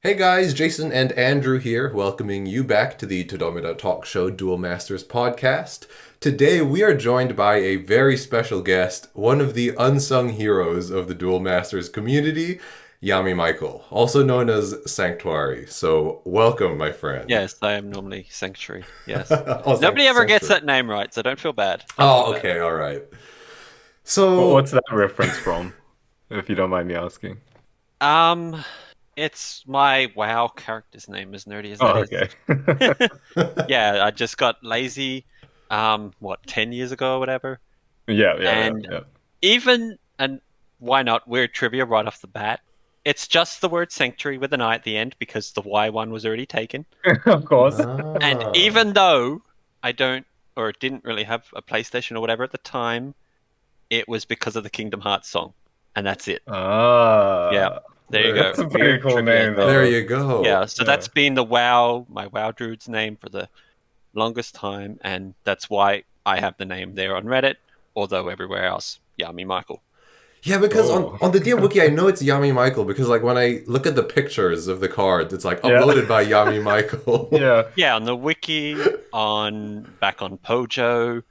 Hey guys, Jason and Andrew here, welcoming you back to the Todomeda Talkshow Duel Masters podcast. Today we are joined by a very special guest, one of the unsung heroes of the Duel Masters community, Yami Michael, also known as Sanctuary. So, welcome, my friend. Yes, I am normally Sanctuary. Yes. Oh, Nobody ever gets Sanctuary. that name right, so don't feel bad. Don't feel Oh, bad. okay, all right. So, What's that reference from, if you don't mind me asking? Um, it's my WoW character's name, as nerdy as that Oh, is. okay. Yeah, I just got lazy, 10 years ago or whatever. Yeah. And and why not? Weird trivia right off the bat. It's just the word sanctuary with an I at the end because the Y one was already taken. Of course. And ah, even though I don't or didn't really have a PlayStation or whatever at the time, it was because of the Kingdom Hearts song, and that's it. Yeah, Ah, there you go. that's a pretty Weird cool trivia name, there. there though. you go. Yeah, so Yeah. that's been my WoW Druid's name for the longest time, and that's why I have the name there on Reddit, although everywhere else, Yami Michael. Yeah, because on, Oh. on the DM Wiki, I know it's Yami Michael because, like, when I look at the pictures of the cards, it's like Yeah. uploaded by Yami Michael. Yeah. Yeah, on the wiki, back on Pojo,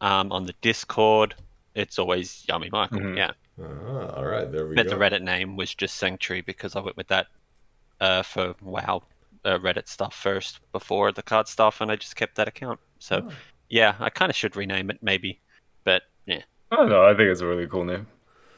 on the Discord, it's always Yami Michael. hmm Yeah, All right, there we but the go. Reddit name was just Sanctuary because I went with that for WoW Reddit stuff first before the card stuff, and I just kept that account. So, Oh. yeah, I kind of should rename it maybe, but yeah, I don't know. I think it's a really cool name.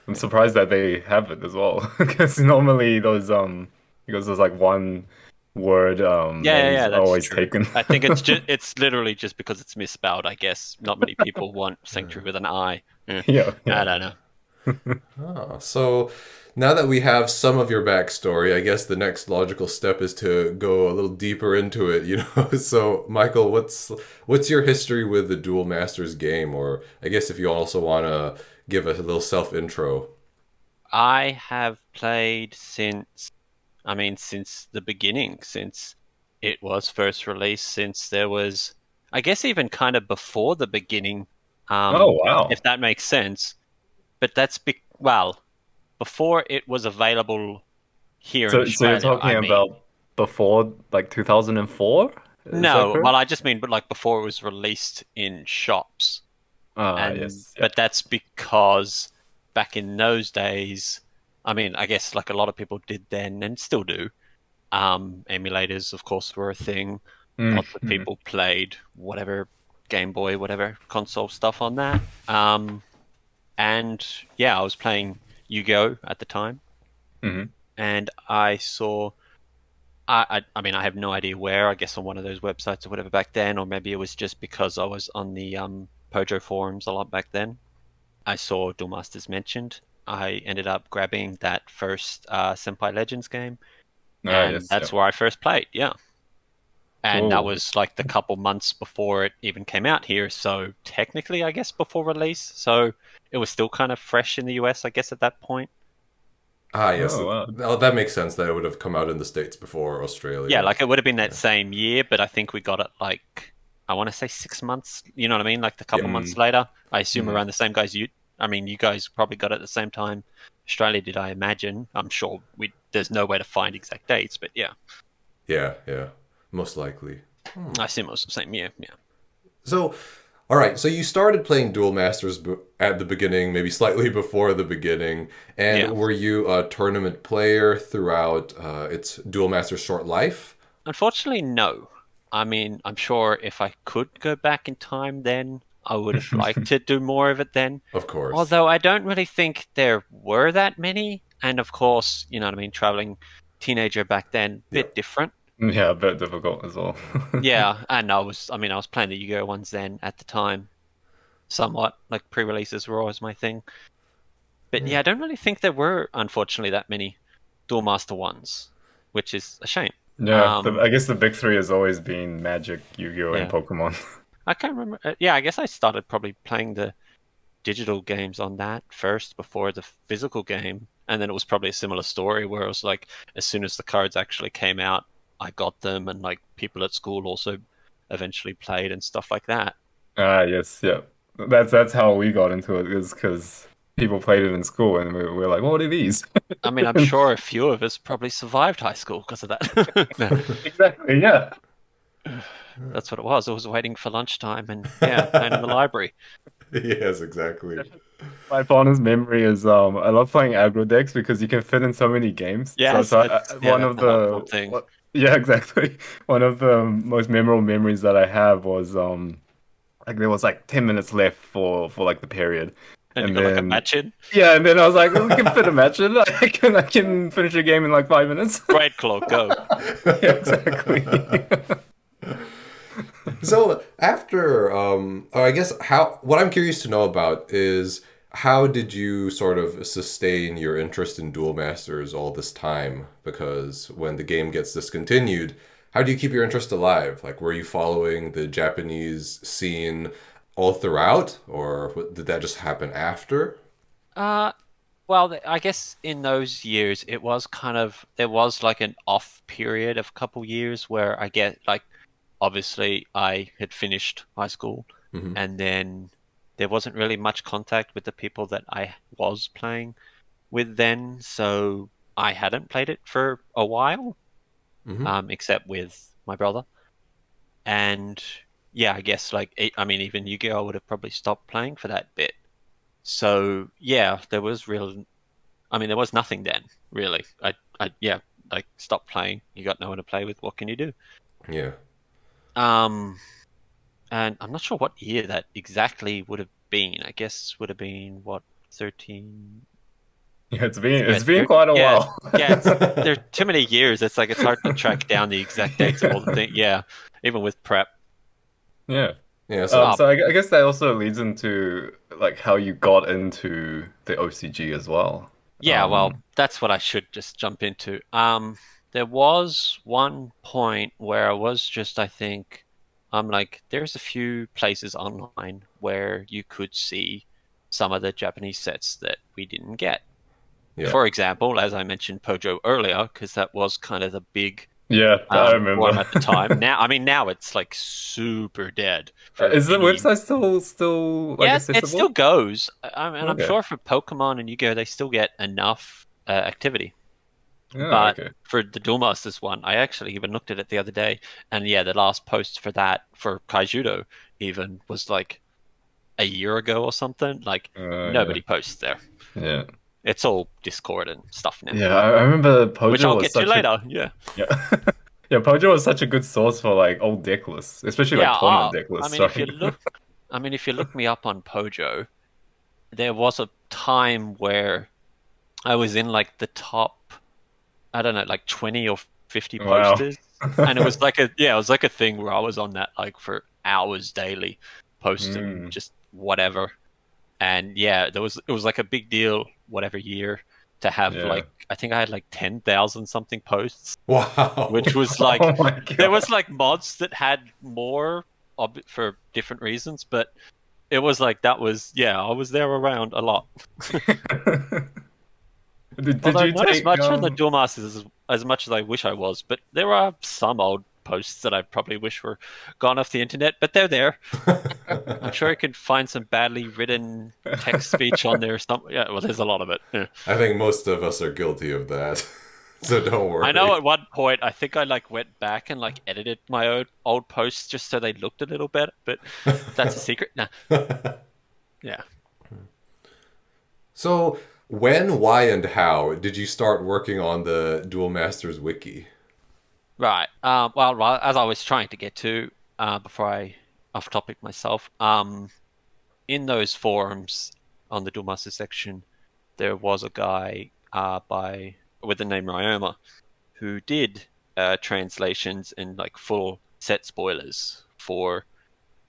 I'm surprised that they have it as well, because normally because there's like one word yeah, names are that's always true. taken. I think it's literally just because it's misspelled. I guess not many people want Sanctuary with an I. Yeah, Yeah, I yeah. don't know. So now that we have some of your backstory, I guess the next logical step is to go a little deeper into it, you know? So, Michael, what's your history with the Duel Masters game? Or I guess if you also want to give a little self intro. I have played since the beginning, since it was first released, since there was, I guess, even kind of before the beginning, Oh, wow. if that makes sense. But well, before it was available here in So you're Australia, talking I mean. about before like 2004? Is that No, well, correct? I just mean, but like before it was released in shops. And Yes, yeah. but that's because back in those days, I mean, I guess like a lot of people did then and still do. Emulators, of course, were a thing. Lots of Mm-hmm. people played whatever Game Boy, whatever console stuff on that. And yeah, I was playing Yu-Gi-Oh at the time, hmm and I saw. I mean, I have no idea where. I guess on one of those websites or whatever back then, or maybe it was just because I was on the Pojo forums a lot back then. I saw Duel Masters mentioned. I ended up grabbing that first Senpai Legends game, and Yes, yeah. that's where I first played. Yeah, and that Cool. was like the couple months before it even came out here. So technically, I guess before release. So it was still kind of fresh in the US, I guess, at that point. Ah, yes. Oh, wow. Oh, that makes sense that it would have come out in the States before Yeah, Australia. like it would have been that Yeah. same year, but I think we got it like I want to say 6 months. You know what I mean? Like a couple Yeah. months Mm. later. I assume Mhm. around the same guys you. I mean, you guys probably got it at the same time. Australia did, I imagine. I'm sure we. There's no way to find exact dates, but yeah, Yeah, yeah. Most likely. I assume it was the same year. Yeah. So, all right. So you started playing Duel Masters at the beginning, maybe slightly before the beginning. And Yeah. were you a tournament player throughout its Duel Masters short life? Unfortunately, no. I mean, I'm sure if I could go back in time, then I would have liked to do more of it then. Of course. Although I don't really think there were that many. And of course, you know what I mean, traveling teenager back then, Yeah. bit different. Yeah, a bit difficult as well. Yeah, and I was playing the Yu-Gi-Oh ones then at the time, somewhat like pre-releases were always my thing. But Yeah. yeah, I don't really think there were, unfortunately, that many Duel Master ones, which is a shame. Yeah, Um, I guess the big three has always been Magic, Yu-Gi-Oh, and yeah, Pokemon. I can't remember. Yeah, I guess I started probably playing the digital games on that first before the physical game, and then it was probably a similar story where it was like as soon as the cards actually came out, I got them, and like people at school also eventually played and stuff like that. Yes, yeah. That's how we got into it, is because people played it in school, and we were like, "What are these?" I mean, I'm sure a few of us probably survived high school because of that. No, Exactly. Yeah. that's what it was. I was waiting for lunchtime and yeah, playing in the library. Yes, exactly. My fondest memory is I love playing aggro decks because you can fit in so many games. Yes, So yeah, one that's of the one the thing. yeah, exactly. One of the most memorable memories that I have was like there was like 10 minutes left for like the period. And you And got like a then match in. yeah, and then I was like, we can fit a match in. I can finish a game in like 5 minutes. Great claw, go. Yeah, exactly. So after, or I guess what I'm curious to know about is how did you sort of sustain your interest in Duel Masters all this time? Because when the game gets discontinued, how do you keep your interest alive? Like, were you following the Japanese scene all throughout, or did that just happen after? Uh, well, I guess in those years it was kind of there was like an off period of a couple years where I get like obviously I had finished high school Hmm. and then there wasn't really much contact with the people that I was playing with then, so I hadn't played it for a while, Hmm. except with my brother. And yeah, I guess like I mean even Yu-Gi-Oh! I would have probably stopped playing for that bit. So yeah, there was nothing then, really. Yeah, like stop playing. You got no one to play with. What can you do? Yeah. Um, and I'm not sure what year that exactly would have been. I guess would have been what 13. Yeah, Yeah, it's been quite a yeah, while. yeah. There are too many years. It's like it's hard to track down the exact dates of all the things. Yeah, even with prep. Yeah. Yeah. So, Oh, So I guess that also leads into like how you got into the OCG as well. yeah. Well, Um, that's what I should just jump into. There was one point where I was just, I think, I'm like, there's a few places online where you could see some of the Japanese sets that we didn't get. yeah. For example, as I mentioned Pojo earlier, because that was kind of the big yeah, I remember. forum at the time. Now it's like super dead for Is the any. website still like Yeah, it still accessible? goes. And I'm Okay. sure for Pokemon and Yu-Gi-Oh, they still get enough activity. Yeah, But okay. for the Duel Masters one, I actually even looked at it the other day, and yeah, the last post for that for Kaijudo even was like a year ago or something. Like Yeah. nobody posts there. Yeah. It's all Discord and stuff now, Yeah, I remember which Pojo I'll was get to such a later. Yeah, yeah. Yeah, Pojo was such a good source for like old deck lists, especially like yeah. tournament deck I lists, mean, if you right? look, I mean, if you look me up on Pojo, there was a time where I was in like the top, I don't know, like 20 or 50 Wow. posters. And it was like it was like a thing where I was on that like for hours daily, posting Mm, just whatever. And yeah, it was like a big deal whatever year to have yeah. like I think I had like 10,000 something posts, Wow. which was like Oh my there was God. like mods that had more for different reasons, but it was like that was yeah, I was there around a lot. Did Although you not as take much on the Duel Masters as much as I wish I was, but there are some old posts that I probably wish were gone off the internet, but they're there. I'm sure I could find some badly written text speech on there. Some yeah, well, there's a lot of it. Yeah. I think most of us are guilty of that. So don't I know worry. at one point I think I like went back and like edited my old posts just so they looked a little better, but that's a secret. Nah. Yeah. So, when, why, and how did you start working on the Duel Masters Wiki? Right. Well, as I was trying to get to before I off topic myself, in those forums on the Duel Master section, there was a guy by with the name Ryoma who did translations and like full set spoilers for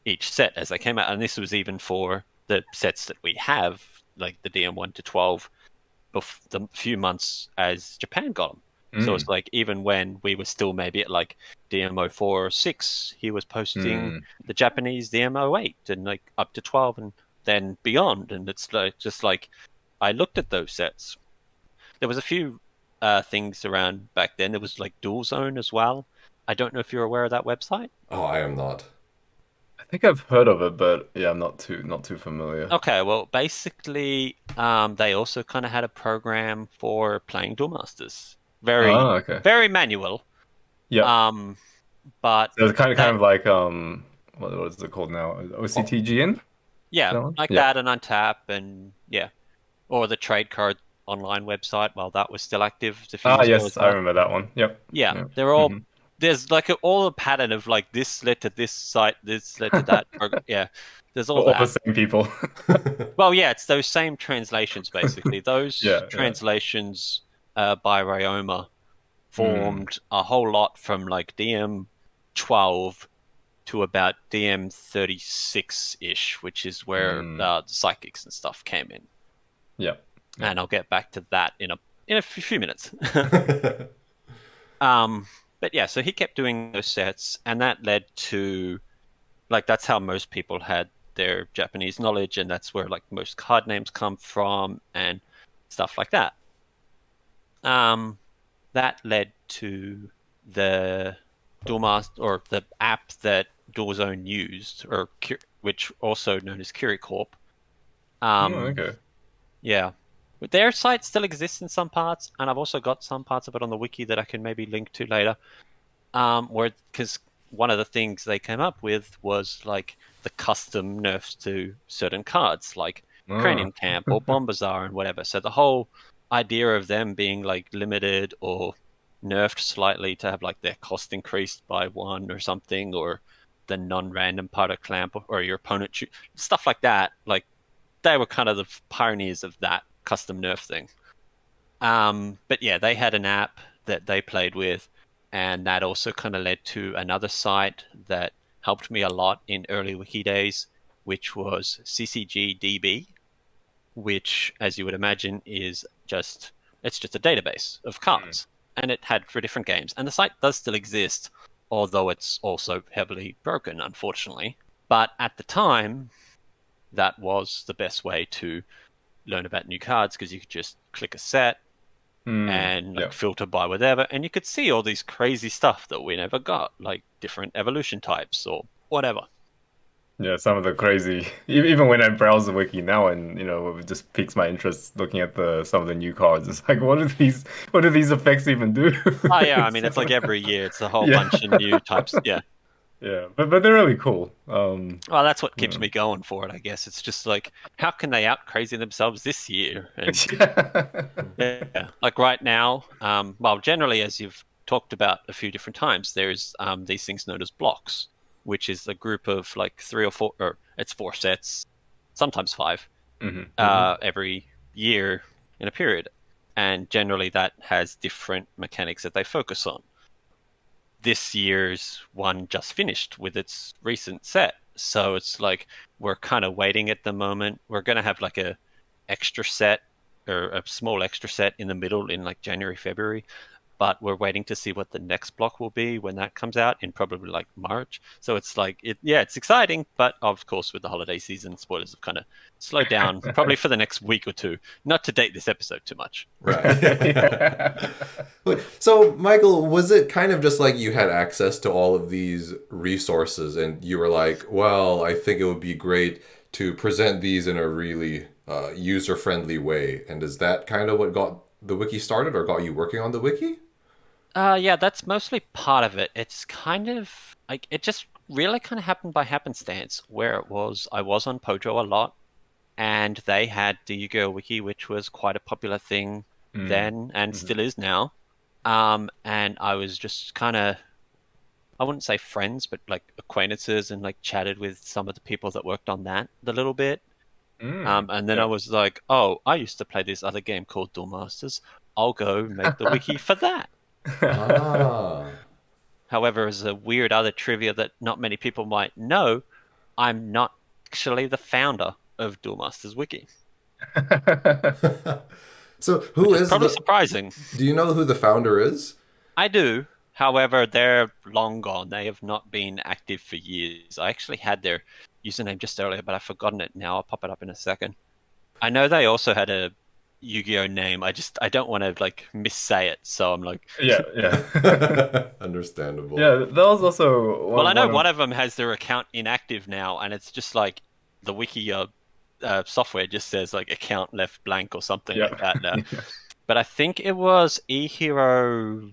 each set as they came out, and this was even for the sets that we have, like the DM1 to 12, the few months as Japan got them. So it's Mm, like even when we were still maybe at like DM04 or 6, he was posting mm, the Japanese DM08 and like up to 12 and then beyond. And it's like just like I looked at those sets. There was a few things around back then. There was like Dual Zone as well. I don't know if you're aware of that website. Oh, I am not. think I've heard of it, but yeah, I'm not too familiar. Okay, well, basically, they also kind of had a program for playing Duel Masters. Very, Oh, okay. very manual. Yep. But So it's kind that, of like what is it called now? OCTGN? yeah, That one? like Yeah. that and Untap and yeah, or the trade card online website while that was still active a few Ah, years ago yes, as I well. remember that one. Yep. Yeah, Yeah. they're all there's like all a pattern of like this led to this site, this led to that program. Yeah, there's all All the that. same people. Well, yeah, it's those same translations basically. Those Yeah, yeah. translations by Ryoma Mm, formed a whole lot from like DM 12 to about DM 36 ish, which is where mm, the psychics and stuff came in. yeah. Yeah. And I'll get back to that in a few minutes. But yeah, so he kept doing those sets, and that led to like that's how most people had their Japanese knowledge, and that's where like most card names come from and stuff like that. That led to the Duel Master or the app that Dual Zone used, or which also known as Curicorp. Oh, Um, okay. yeah, but their site still exists in some parts, and I've also got some parts of it on the wiki that I can maybe link to later. Where because one of the things they came up with was like the custom nerfs to certain cards, like Oh. Cranium Camp or Bombazar and whatever. So the whole idea of them being like limited or nerfed slightly to have like their cost increased by one or something, or the non-random part of clamp or your opponent stuff like that. Like they were kind of the pioneers of that custom nerf thing. But yeah, they had an app that they played with, and that also kind of led to another site that helped me a lot in early wiki days, which was CCGDB, which, as you would imagine, is just it's just a database of cards, and it had for different games. And the site does still exist, although it's also heavily broken, unfortunately. But at the time, that was the best way to learn about new cards because you could just click a set and Yeah. like filter by whatever, and you could see all these crazy stuff that we never got, like different evolution types or whatever. Yeah, some of the crazy. Even when I browse the wiki now, and it just piques my interest looking at some of the new cards. It's like, what do these effects even do? Oh yeah, I mean it's like every year it's a whole Yeah, bunch of new types. Yeah. yeah, but they're really cool. Well, that's what keeps Yeah. me going for it, I guess. It's just like, how can they out crazy themselves this year? And Yeah. yeah, like right now, well, generally, as you've talked about a few different times, there's these things known as blocks, which is a group of like three or four, or it's four sets, sometimes five, every year in a period. And generally, that has different mechanics that they focus on. This year's one just finished with its recent set. So it's like we're kind of waiting at the moment. We're going to have like a extra set or a small extra set in the middle in like January, February. But we're waiting to see what the next block will be when that comes out in probably like March. So it's like, it's exciting, but of course, with the holiday season, spoilers have kind of slowed down probably for the next week or two. Not to date this episode too much. Right. Yeah. So, Michael, was it kind of just like you had access to all of these resources and you were like, well, I think it would be great to present these in a really user-friendly way? And is that kind of what got the wiki started or got you working on the wiki? Yeah, that's mostly part of it. It's kind of like it just really kind of happened by happenstance where I was on Pojo a lot and they had the Yu-Gi-Oh! Wiki, which was quite a popular thing then and still is now. And I was just kind of, I wouldn't say friends, but like acquaintances and like chatted with some of the people that worked on that a little bit. And then I Yeah. was like, oh, I used to play this other game called Duel Masters. I'll go make the wiki for that. Ah. However, as a weird other trivia that not many people might know, I'm not actually the founder of Duel Masters Wiki, So, which who is is probably the... surprising. Do you know who the founder is? I do. However, they're long gone. They have not been active for years. I actually had their username just earlier, but I've forgotten it now. I'll pop it up in a second. I know they also had a Yu-Gi-Oh name. I don't want to like missay it, so I'm like, Yeah. Understandable. Yeah, that was also well, I know one of them has their account inactive now, and it's just like the wiki software just says like account left blank or something like that now. But I think it was eHero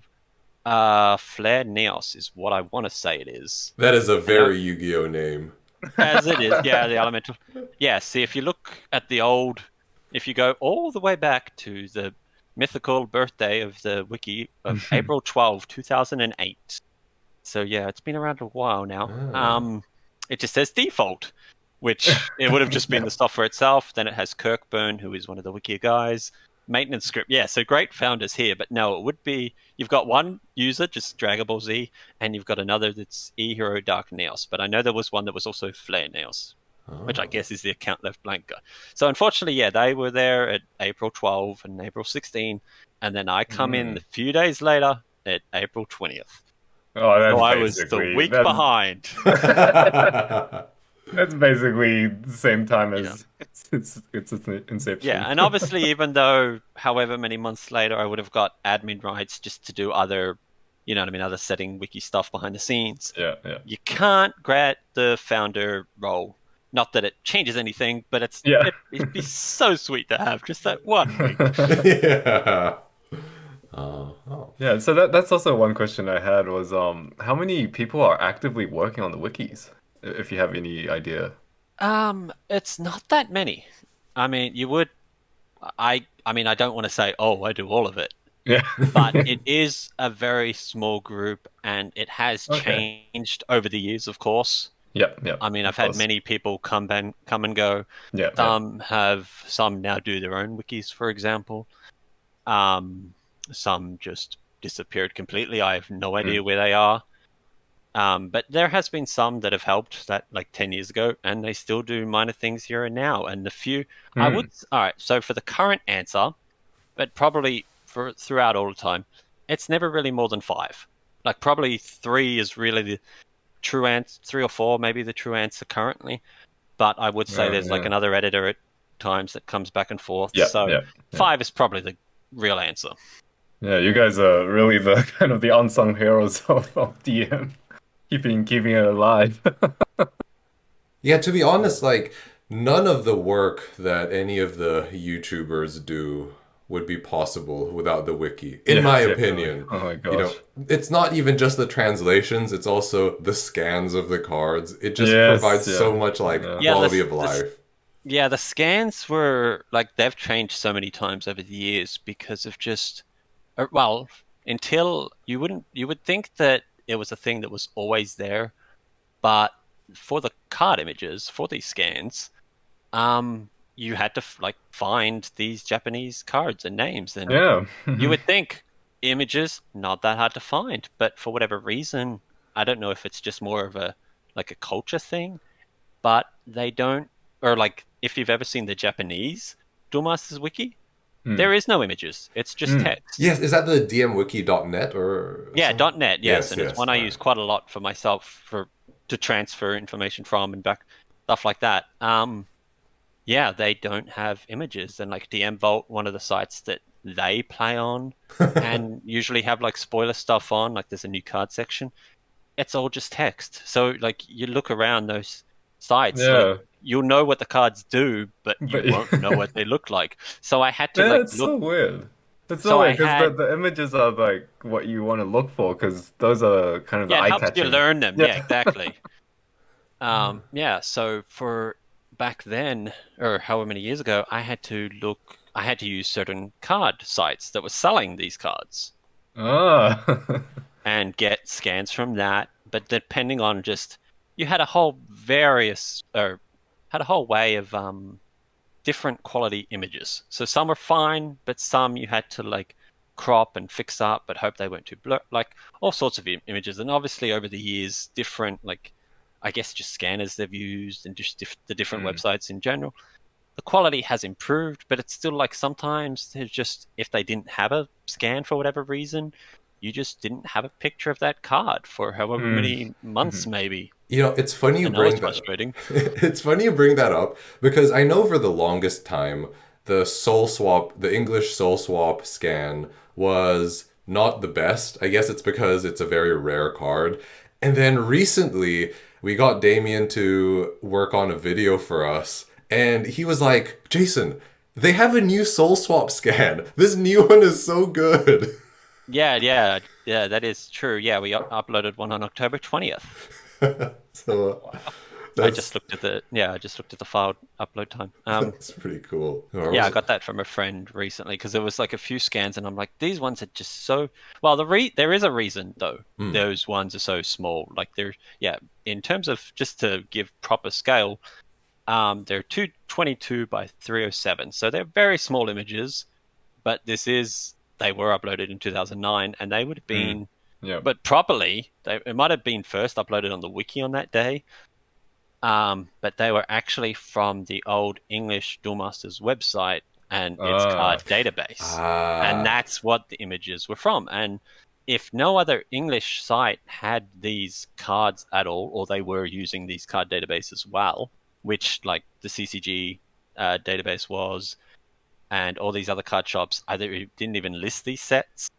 Flare Neos is what I want to say it is. That is a very Yu-Gi-Oh name. As it is, yeah, the elemental. Yeah, see, if you look at the old, if you go all the way back to the mythical birthday of the wiki of April 12, 2008. So yeah, it's been around a while now. It just says default, which it would have just been the software itself. Then it has Kirkburn, who is one of the wiki guys. Maintenance script, yeah, so great founders here, but no, it would be, you've got one user, just Dragon Ball Z, and you've got another that's eHero Dark Neos, but I know there was one that was also Flare Neos, which I guess is the account left blank guy. So unfortunately, yeah, they were there at April 12 and April 16, and then I come in a few days later at April 20th. Oh, that's so I was the week behind. That's basically the same time as it's inception. Yeah, and obviously, even though however many months later I would have got admin rights just to do other, you know what I mean, other setting wiki stuff behind the scenes. Yeah. You can't grant the founder role. Not that it changes anything, but it'd be so sweet to have just that 1 week. Yeah. Yeah, so that's also one question I had was how many people are actively working on the wikis? If you have any idea. It's not that many. I mean, you would. I mean, I don't want to say, oh, I do all of it. Yeah. But it is a very small group, and it has changed over the years, of course. Yeah. I mean, I've had many people come and go. Yeah. Some now do their own wikis, for example. Some just disappeared completely. I have no idea where they are. But there has been some that have helped that like 10 years ago, and they still do minor things here and now. And the few all right. So for the current answer, but probably throughout all the time, it's never really more than 5. Like probably 3 is really the true answer. 3 or 4 maybe the true answer currently. But I would say there's like another editor at times that comes back and forth. So 5 is probably the real answer. Yeah, you guys are really the kind of the unsung heroes of DM. Keeping it alive. Yeah, to be honest, like none of the work that any of the YouTubers do would be possible without the wiki, in my opinion. Oh my gosh. You know, it's not even just the translations, it's also the scans of the cards. It just provides so much like quality of life. The scans were like they've changed so many times over the years because of just until you would think that it was a thing that was always there, but for the card images for these scans, you had to like find these Japanese cards and names, and you would think images not that hard to find, but for whatever reason, I don't know if it's just more of a culture thing, but they don't, or like if you've ever seen the Japanese Duel Masters Wiki. There is no images. It's just text. Yes, is that the dmwiki.net or? Yeah, .net. Yes, and it's one I use quite a lot for myself to transfer information from and back, stuff like that. They don't have images, and like DM Vault, one of the sites that they play on, and usually have like spoiler stuff on. Like there's a new card section. It's all just text. So like you look around those sites. Like, you'll know what the cards do, but you won't know what they look like. So I had to look. So weird. It's so weird because the images are like what you want to look for because those are kind of the eye-catching. It helps you learn them. Yeah, exactly. So for back then, or however many years ago, I had to use certain card sites that were selling these cards. And get scans from that. But depending on you had a whole way of different quality images. So some were fine, but some you had to like crop and fix up, but hope they weren't too blurred. Like all sorts of images. And obviously over the years, different like I guess just scanners they've used and just the different websites in general. The quality has improved, but it's still like sometimes there's just if they didn't have a scan for whatever reason, you just didn't have a picture of that card for however many months maybe. You know, it's funny you bring that. Frustrating. It's funny you bring that up because I know for the longest time the soul swap, the English soul swap scan was not the best. I guess it's because it's a very rare card. And then recently, we got Damien to work on a video for us, and he was like, Jason, they have a new soul swap scan. This new one is so good. Yeah, that is true. Yeah, we uploaded one on October 20th. So I just looked at the file upload time. That's pretty cool. Yeah, I got that from a friend recently because there was like a few scans, and I'm like, these ones are just so. Well, there is a reason though. Those ones are so small. Like in terms of just to give proper scale, they're 222 by 307, so they're very small images. But they were uploaded in 2009, and they would have been, but properly, it might have been first uploaded on the wiki on that day. But they were actually from the old English Duel Masters website and its card database. And that's what the images were from. And if no other English site had these cards at all, or they were using these card database as well, which like the CCG database was, and all these other card shops either didn't even list these sets,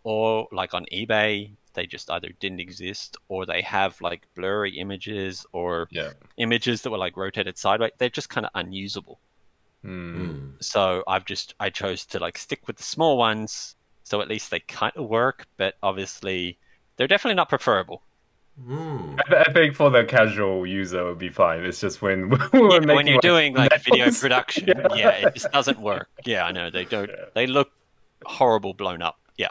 or like on eBay, they just either didn't exist, or they have like blurry images or images that were like rotated sideways. They're just kind of unusable. So I chose to like stick with the small ones, so at least they kind of work, but obviously they're definitely not preferable. I think for the casual user it would be fine. It's just when when you're doing like video production, it just doesn't work. Yeah, I know they don't. They look horrible blown up. Yeah.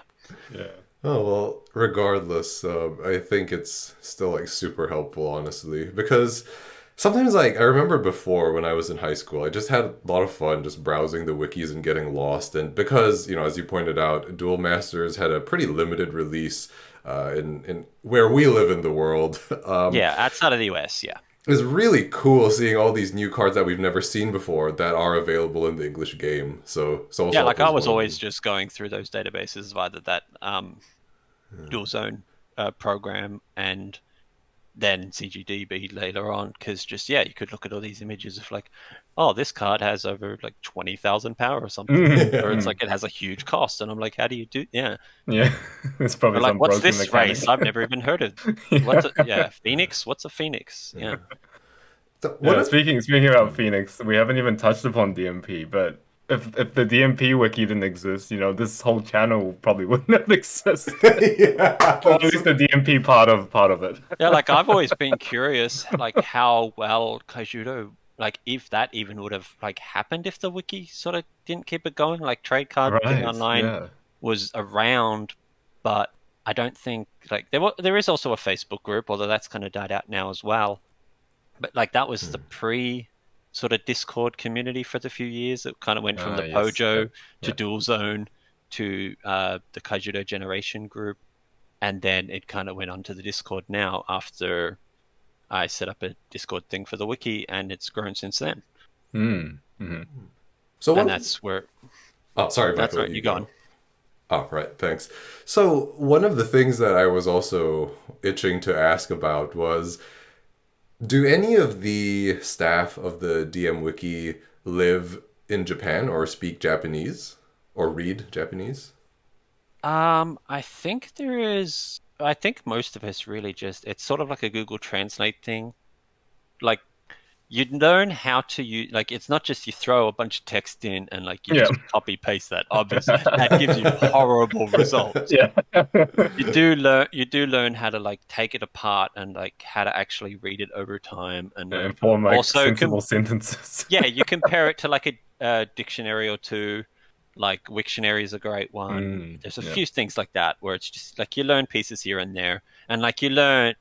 Oh, well, regardless, I think it's still like super helpful, honestly, because sometimes like I remember before when I was in high school, I just had a lot of fun just browsing the wikis and getting lost. And because, as you pointed out, Duel Masters had a pretty limited release in where we live in the world. Outside of the US, It was really cool seeing all these new cards that we've never seen before that are available in the English game. So like I was always just going through those databases of either that Dual Zone program and then CGDB later on, because you could look at all these images of like, oh, this card has over like 20,000 power or something, or it's like it has a huge cost, and I'm like, how do you do? It's probably like, some what's broken this mechanic. race? I've never even heard of. Phoenix. What's a Phoenix? Speaking about Phoenix, we haven't even touched upon DMP, but if the DMP wiki didn't exist, this whole channel probably wouldn't have existed. Or at least the DMP part of it. Yeah, like I've always been curious, like how well Kaijudo, like if that even would have like happened if the wiki sort of didn't keep it going, like trade card thing online was around, but I don't think like there is also a Facebook group, although that's kind of died out now as well. But like that was the pre sort of Discord community for the few years. It kind of went from the Pojo to Dual Zone to the Kaijudo Generation group, and then it kind of went on to the Discord now after I set up a Discord thing for the wiki, and it's grown since then. So that's where. Oh, sorry, Michael, that's right. You go on. Oh, right. Thanks. So one of the things that I was also itching to ask about was, do any of the staff of the DM Wiki live in Japan or speak Japanese or read Japanese? I think there is. I think most of us really it's sort of like a Google Translate thing. Like, you'd learn how to use, like, it's not just you throw a bunch of text in and like you just copy paste that. Obviously, that gives you horrible results. You do learn how to like take it apart and like how to actually read it over time, and form like sensible sentences. You compare it to like a dictionary or two. Like Wiktionary is a great one. There's a few things like that where it's just like you learn pieces here and there, and like you learn,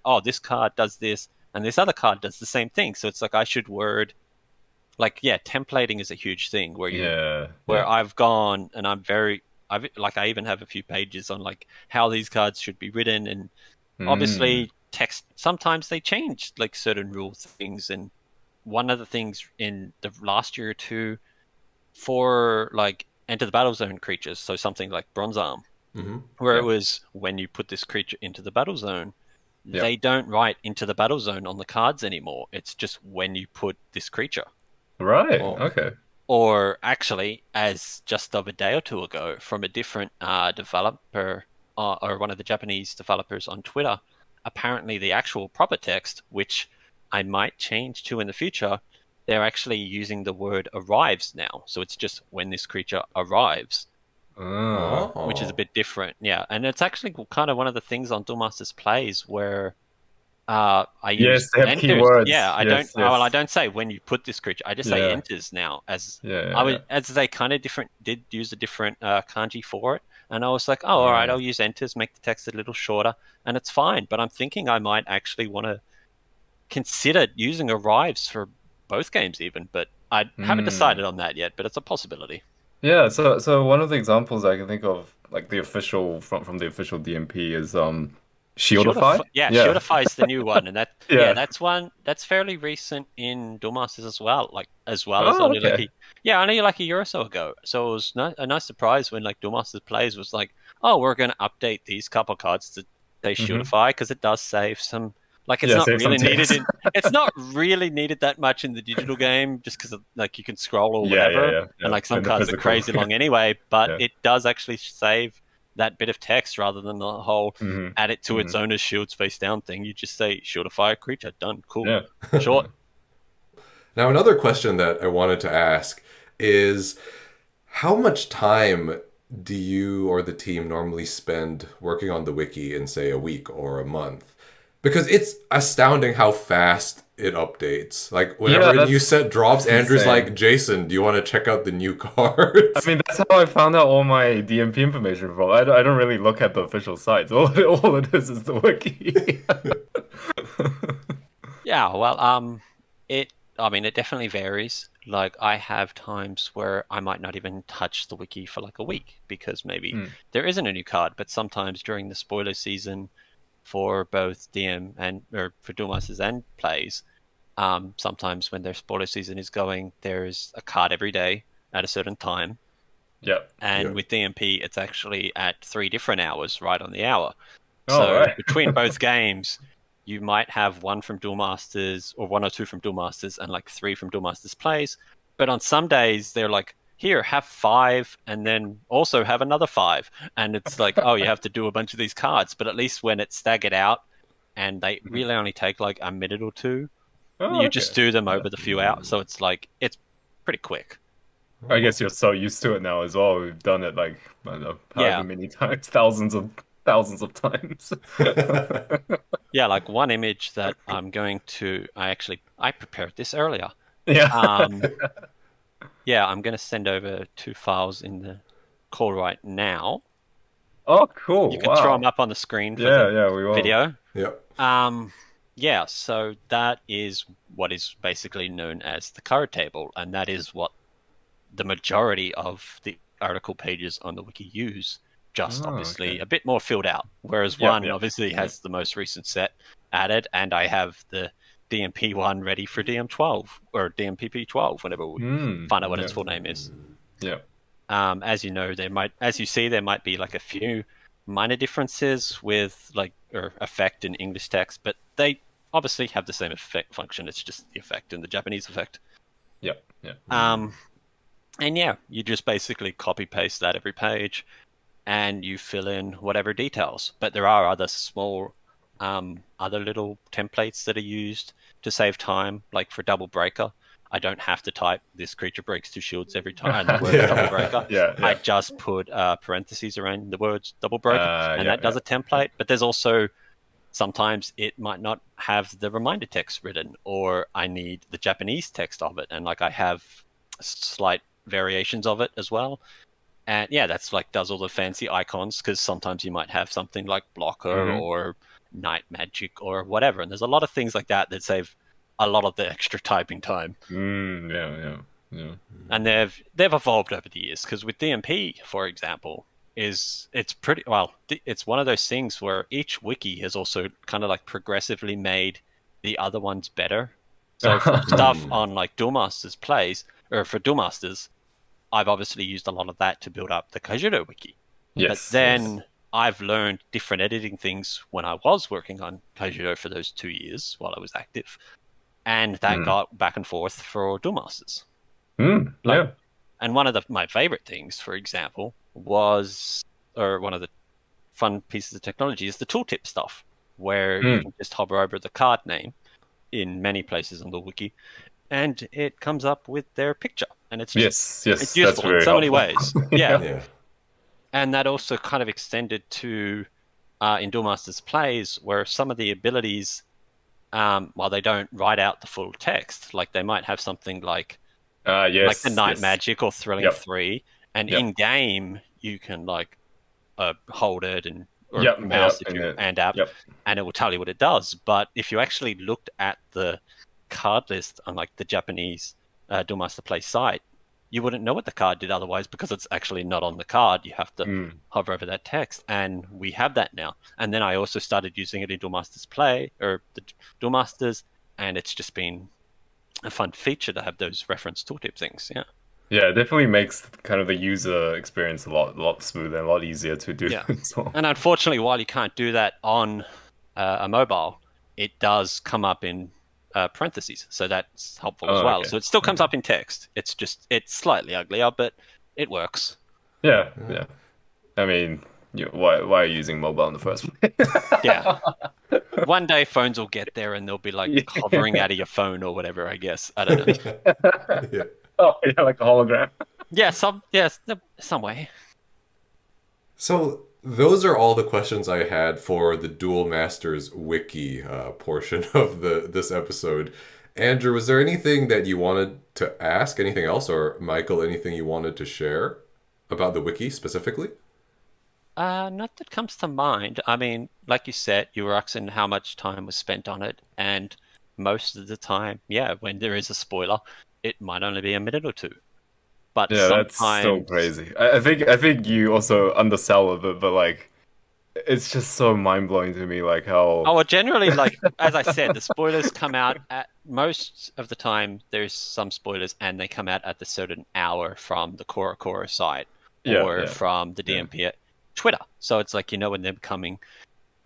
oh, this card does this, and this other card does the same thing. So it's like I should word, like, templating is a huge thing where I've gone and I even have a few pages on like how these cards should be written, and obviously text, sometimes they change like certain rule things. And one of the things in the last year or two for like enter the battle zone creatures, so something like Bronze Arm, where it was when you put this creature into the battle zone, they don't write into the battle zone on the cards anymore. It's just when you put this creature. Right. Okay. Or actually, as just of a day or two ago, from a different developer or one of the Japanese developers on Twitter, apparently the actual proper text, which I might change to in the future, they're actually using the word arrives now. So it's just when this creature arrives, which is a bit different. Yeah, and it's actually kind of one of the things on Duel Masters Plays where I use Yes, they have enters. keywords. Yeah, I Yes, don't. Well, I yes. don't say when you put this creature. I just say Yeah. enters now. As Yeah, I yeah, would, as they kind of did use a different kanji for it, and I was like, oh, all right, I'll use enters, make the text a little shorter, and it's fine. But I'm thinking I might actually want to consider using arrives for both games, even. But I haven't decided on that yet. But it's a possibility. Yeah, so one of the examples I can think of, like the official from the official DMP is Shieldify. Yeah, Yeah. Shieldify is the new one, and that Yeah. that's one that's fairly recent in Duel Masters as well. Like as well as Oh, only okay. only like a year or so ago. So it was a nice surprise when like Duel Masters Plays was like, oh, we're going to update these couple cards to say Shieldify because it does save some. Like it's Yeah, not save some really needed text. in. It's not really needed that much in the digital game, just because like you can scroll or Yeah, whatever, yeah. and like some In the cards are physical. crazy long anyway. But Yeah. it does actually save that bit of text rather than the whole add it to its owner's shields face down thing. You just say Shieldify a creature, done, cool, Yeah. short. Now, another question that I wanted to ask is how much time do you or the team normally spend working on the wiki in, say, a week or a month? Because it's astounding how fast it updates. Like, whenever a new set drops, Andrew's insane. like, Jason, do you want to check out the new cards? I mean, that's how I found out all my DMP information from. I don't really look at the official sites. All it is the wiki. Yeah, well, it definitely varies. Like, I have times where I might not even touch the wiki for like a week because maybe there isn't a new card. But sometimes during the spoiler season for both DM or for Duel Masters and Plays, sometimes when their spoiler season is going, there's a card every day at a certain time. Yeah. And with DMP, it's actually at 3 different hours, right on the hour. Oh, So right. between both games, you might have one from Duel Masters or 1 or 2 from Duel Masters and like 3 from Duel Masters Plays. But on some days, they're like, here, have 5 and then also have another 5. And it's like, oh, you have to do a bunch of these cards. But at least when it's staggered out and they really only take like a minute or two, you just do them over the few hours. So it's like, it's pretty quick. I guess you're so used to it now as well. We've done it like, I don't know, however many times, thousands of times. Yeah, like one image that I'm going to, I prepared this earlier. Yeah. Yeah, I'm going to send over 2 files in the call right now. Oh, cool. You can throw them up on the screen for we will. video. Yep. Yeah, so that is what is basically known as the card table, and that is what the majority of the article pages on the wiki use. Just obviously a bit more filled out, whereas one obviously has the most recent set added, and I have the DMP one ready for DM12 or DMPP12 whenever we find out what its full name is. Yeah. As you know, there might be like a few minor differences with like or effect in English text, but they obviously have the same effect function. It's just the effect in the Japanese effect. Yeah. And yeah, you just basically copy paste that every page, and you fill in whatever details. But there are other small, other little templates that are used to save time, like for Double Breaker. I don't have to type this creature breaks 2 shields every time. The word Double Breaker. I just put parentheses around the words Double Breaker, and that does a template. But there's also sometimes it might not have the reminder text written, or I need the Japanese text of it, and like I have slight variations of it as well. And yeah, that's like does all the fancy icons, because sometimes you might have something like blocker or night magic or whatever, and there's a lot of things like that that save a lot of the extra typing time. Yeah. And they've evolved over the years, because with DMP, for example, it's pretty well. It's one of those things where each wiki has also kind of like progressively made the other ones better. So for stuff on like Duel Masters Plays, or for Duel Masters, I've obviously used a lot of that to build up the Kaijudo wiki. But then I've learned different editing things when I was working on Kaijudo for those 2 years while I was active. And that got back and forth for Duel Masters. Yeah. And one of my favorite things, for example, or one of the fun pieces of technology is the tooltip stuff, where you can just hover over the card name in many places on the wiki, and it comes up with their picture, and it's just, it's useful in so many ways. Yeah. And that also kind of extended to in Duel Masters Plays, where some of the abilities, while they don't write out the full text, like they might have something like the Night Magic or Thrilling 3, and in game you can like hold it or mouse if you and app, and it will tell you what it does. But if you actually looked at the card list on like the Japanese Duel Master Play site, you wouldn't know what the card did otherwise, because it's actually not on the card. You have to hover over that text, and we have that now. And then I also started using it in Duel Masters Play, or the Duel Masters, and it's just been a fun feature to have those reference tooltip things. Yeah, it definitely makes kind of the user experience a lot smoother and a lot easier to do as well. And unfortunately, while you can't do that on a mobile, it does come up in parentheses, so that's helpful as well. Okay. So it still comes up in text. It's slightly uglier, but it works. Yeah. I mean, why are you using mobile in the first place? Yeah. One day phones will get there and they'll be like hovering out of your phone or whatever, I guess. I don't know. Oh, yeah, like a hologram. Yeah, some way. So those are all the questions I had for the Duel Masters Wiki portion of this episode. Andrew, was there anything that you wanted to ask? Anything else? Or Michael, anything you wanted to share about the Wiki specifically? Not that comes to mind. I mean, like you said, you were asking how much time was spent on it, and most of the time, when there is a spoiler, it might only be a minute or two. But that's so crazy. I think you also undersell it, but like, it's just so mind blowing to me, like how. Oh, well, generally, like as I said, the spoilers come out at most of the time. There's some spoilers, and they come out at the certain hour from the Cora site or from the DMP at Twitter. So it's like, when they're coming,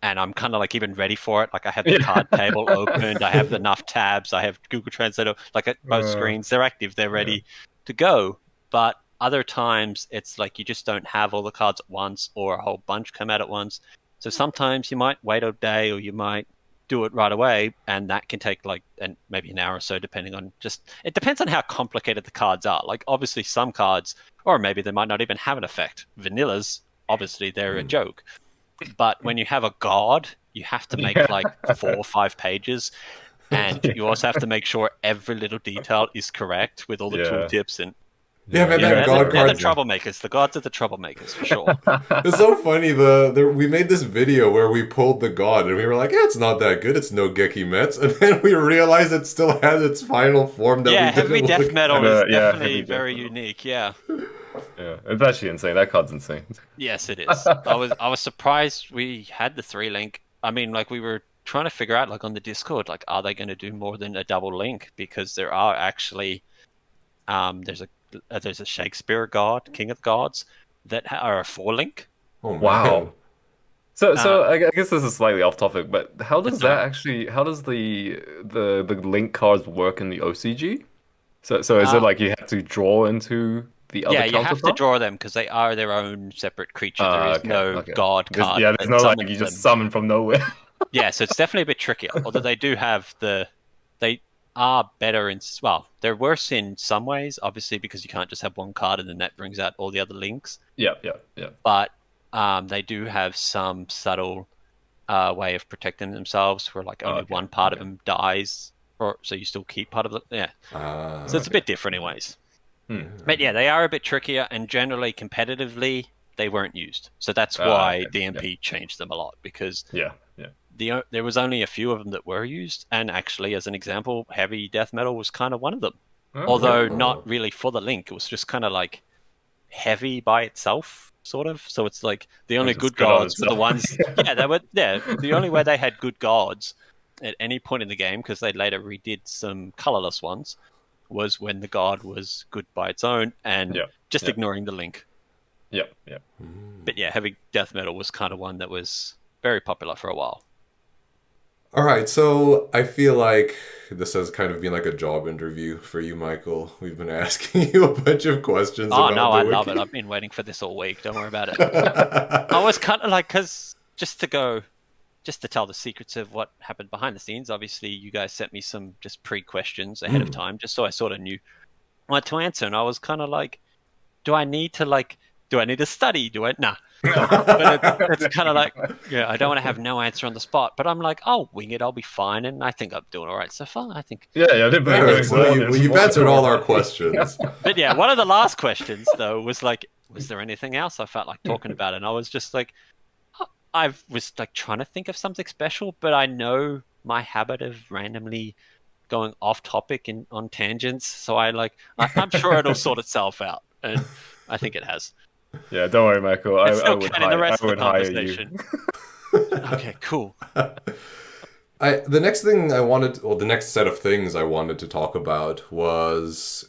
and I'm kind of like even ready for it. Like I have the card table opened, I have enough tabs, I have Google Translate, like at both screens, they're active, they're ready to go. But other times it's like you just don't have all the cards at once, or a whole bunch come out at once. So sometimes you might wait a day, or you might do it right away, and that can take maybe an hour or so, depending on it depends on how complicated the cards are. Like obviously some cards, or maybe they might not even have an effect. Vanillas, obviously they're a joke. But when you have a god, you have to make like 4 or 5 pages, and you also have to make sure every little detail is correct with all the tooltips and. Yeah, man, that god card. They're the troublemakers. The gods are the troublemakers for sure. It's so funny. We made this video where we pulled the god, and we were like, it's not that good. It's no Geki Mets. And then we realized it still has its final form. Heavy death metal is definitely very unique. Yeah, it's actually insane. That card's insane. Yes, it is. I was surprised we had the 3-link. I mean, like we were trying to figure out, like on the Discord, like are they going to do more than a double link? Because there are actually, there's a Shakespeare god, King of the Gods, that are a 4-link. Oh wow! So I guess this is slightly off topic, but how does the link cards work in the OCG? So is it like you have to draw into the other counterpart? You have to draw them because they are their own separate creature. There is no god card. There's no like you just summon from nowhere. So it's definitely a bit trickier. Although they do have they are better they're worse in some ways, obviously, because you can't just have one card and then that brings out all the other links. Yeah. But they do have some subtle way of protecting themselves where like only one part of them dies, so you still keep part of it. So it's a bit different in ways. But they are a bit trickier, and generally competitively they weren't used. So that's why DMP changed them a lot, because there was only a few of them that were used, and actually, as an example, heavy death metal was kind of one of them. Although not really for the link, it was just kind of like heavy by itself, sort of. So it's like the only good gods were the ones. The only way they had good gods at any point in the game, because they later redid some colorless ones, was when the god was good by its own and just ignoring the link. But heavy death metal was kind of one that was very popular for a while. All right, so I feel like this has kind of been like a job interview for you, Michael. We've been asking you a bunch of questions Oh about no, the I wiki. love it. I've been waiting for this all week. Don't worry about it. I was kind of like, because just to tell the secrets of what happened behind the scenes, obviously you guys sent me some just pre-questions ahead of time, just so I sort of knew what to answer. And I was kind of like, do I need to study? Nah. But it's kind of like, yeah, I don't want to have no answer on the spot. But I'm like, I'll wing it. I'll be fine. And I think I'm doing all right so far. I think. Yeah, they've been All right, well, you've answered all our questions. But yeah, one of the last questions, though, was like, was there anything else I felt like talking about? And I was just like, I was like trying to think of something special, but I know my habit of randomly going off topic on tangents. So I'm sure it'll sort itself out. And I think it has. Yeah, don't worry, Michael. I would in the rest of the hire you. conversation. Okay, cool. The next set of things I wanted to talk about was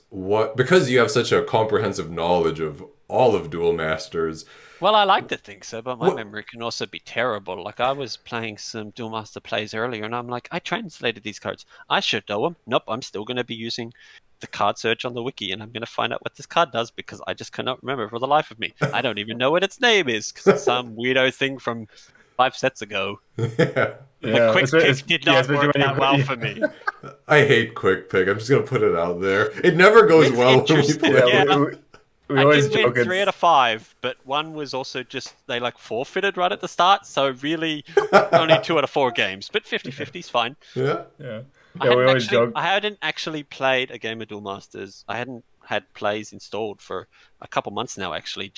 because you have such a comprehensive knowledge of all of Duel Masters. Well, I like to think so, but my memory can also be terrible. Like, I was playing some Duel Master Plays earlier, and I'm like, I translated these cards. I should know them. Nope, I'm still going to be using the card search on the wiki, and I'm going to find out what this card does because I just cannot remember for the life of me. I don't even know what its name is because it's some weirdo thing from 5 sets ago. Yeah. The quick pick did not work that well for me. I hate quick pick. I'm just going to put it out there. It never goes well when we play. Yeah. We I always did win joke 3 out of 5, but one was also just, they forfeited right at the start, so really only 2 out of 4 games, but 50-50 is fine. Yeah? Yeah. I we always joke. I hadn't actually played a game of Duel Masters. I hadn't had Plays installed for a couple months now, actually.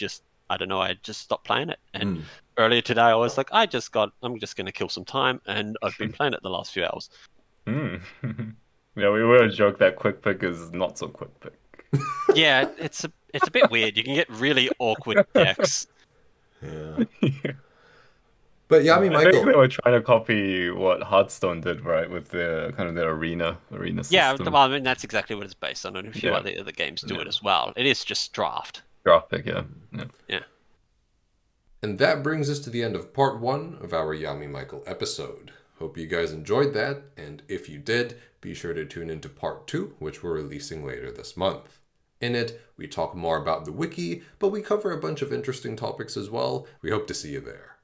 I don't know, I just stopped playing it. And earlier today, I was like, I'm just going to kill some time, and I've been playing it the last few hours. Yeah, we always joke that quick pick is not so quick pick. Yeah, it's a bit weird. You can get really awkward decks. Yeah. But Yami I Michael, think they were trying to copy what Hearthstone did, right, with the kind of the arena system. Yeah, well, I mean that's exactly what it's based on, and a few other games do it as well. It is just draft. Draft pick, yeah. And that brings us to the end of part 1 of our Yami Michael episode. Hope you guys enjoyed that, and if you did, be sure to tune into part 2, which we're releasing later this month. In it, we talk more about the wiki, but we cover a bunch of interesting topics as well. We hope to see you there.